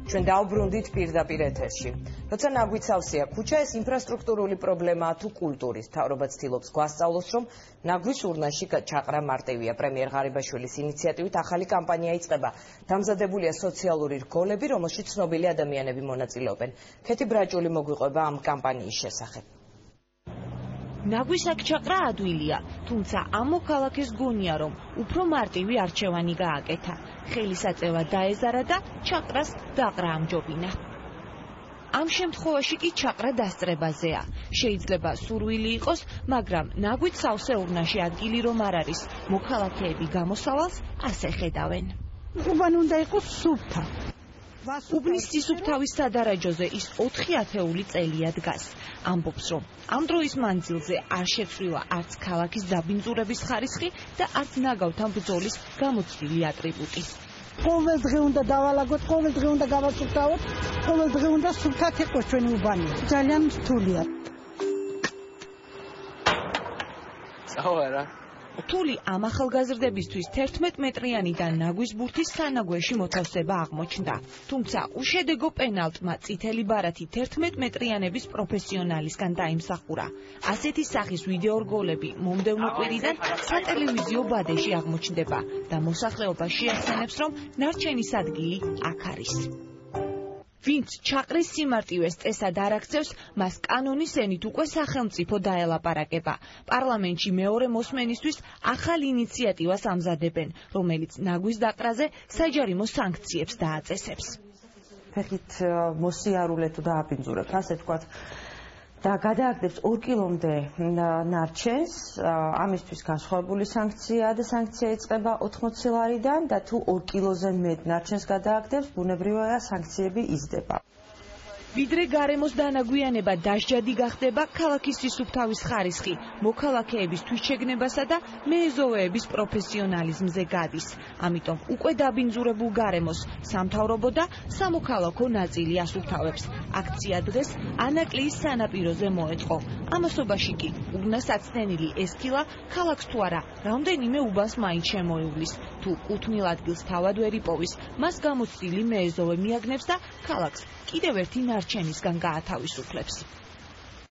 ჩვენ დავბრუნდით პირდაპირ ეთერში. როცა ნაგვიცავსია ქუჩა, ეს ინფრასტრუქტურული პრობლემაა თუ კულტურის. მთავრობა ცდილობს გვასწავლოს, რომ ნაგვის ურნაში ჩაყრა მარტივია. პრემიერ ღარიბაშვილის ინიციატივით ახალი კამპანია იწყება. დამზადებულია სოციალური რგოლები, რომელშიც ცნობილი ადამიანები მონაწილეობენ. ქეთი ბრაჭული მოგვიყვება ამ კამპანიის შესახებ. ნაგვის აქ ჩაყრა ადვილია, თუმცა ამ მოქალაქეს გონია, რომ უფრო მარტივი არჩევანი გააკეთა. ხელისაწევა დაეზარა და ჩაყრას დაყრა ამჯობინა. ამ შემთხვევაში კი ჩაყრა დასწრებაზეა. შეიძლება სურვილი იყოს, მაგრამ ნაგვით სავსე ურნაში ადგილი რომ არ არის, მოქალაქეები გამოსავალს ასე ხედავენ. უბანი უნდა იყოს სუფთა. უბნის სისუფთავის სადარაჯოზე ის 4 ათეული წელია დგას. ამბობს, რომ ამ დროის მანძილზე არ შეცვლილა არც ქალაქის დაბინძურების ხარისხი და არც ნაგავთან ბრძოლის გამოცდილი ატრიბუტი. ყოველ დღე უნდა დავალაგოთ, ყოველ დღე უნდა გავასუფთავოთ, ყოველ დღე უნდა სუფთად იყოს ჩვენი უბანი. ძალიან რთულია. წავარა. რთული ამ ახალგაზრდებისთვის 11 მეტრიანიდან ნაგვის ბურთის სანაგვეში მოთავსება აღმოჩნდა. თუმცა უშედეგო პენალტმა წითელი ბარათი 11 მეტრიანების პროფესიონალისგან დაიმსახურა. ასეთი სახის ვიდეო რგოლები მომდევნო კვირიდან სატელევიზიო ბადეში აღმოჩნდება და მოსახლეობა შეახსენებს, რომ ნარჩენის ადგილი აქ არის. ვინც ჩაყრის სიმარტივეს წესად არ აქცევს, მას კანონის ენით უკვე სახელმწიფო დაელაპარაკება. პარლამენტში მეორე მოსმენისთვის ახალ ინიციატივას ამზადებენ, რომელიც ნაგვის დაყრაზე საჯარიმო სანქციებს დააწესებს. ფეხით მოსიარულე თუ დააბინძურებთ, ასე თქვათ, და გადააგდებს 2 კილომდე ნარჩენს, ამისთვის განსხვავებული სანქციაა და სანქცია იწყება 80 ლარიდან და თუ 2 კილოზე მეტ ნარჩენს გადააგდებს, ბუნებრივია სანქციები იზრდება. ვიდრე გარემოს დანაგვიანება დასჯადი გახდება ქალაქის სისუფთავის ხარისხი, მოქალაქეების თვითშეგნებასა და მეეზოვეების პროფესიონალიზმზე გადის. ამიტომ უკვე დაბინძურებულ გარემოს სამთავრობო და სამოქალაქო ნაწილი ასუფთავებს. აქცია დღეს ანაკლიის სანაპიროზე მოეწყო. ამასობაში კი ურნას აცდენილი ესქილა ქალაქს თუ არა რამდენიმე უბანს მაინც შემოივლის. თუ კუთვნილ ადგილს თავად ვერ იპოვის, მას გამოცდილი მეეზოვე მიაგნებს და ქალაქს კიდევ ერთი ნარჩენისგან გაათავისუფლებს.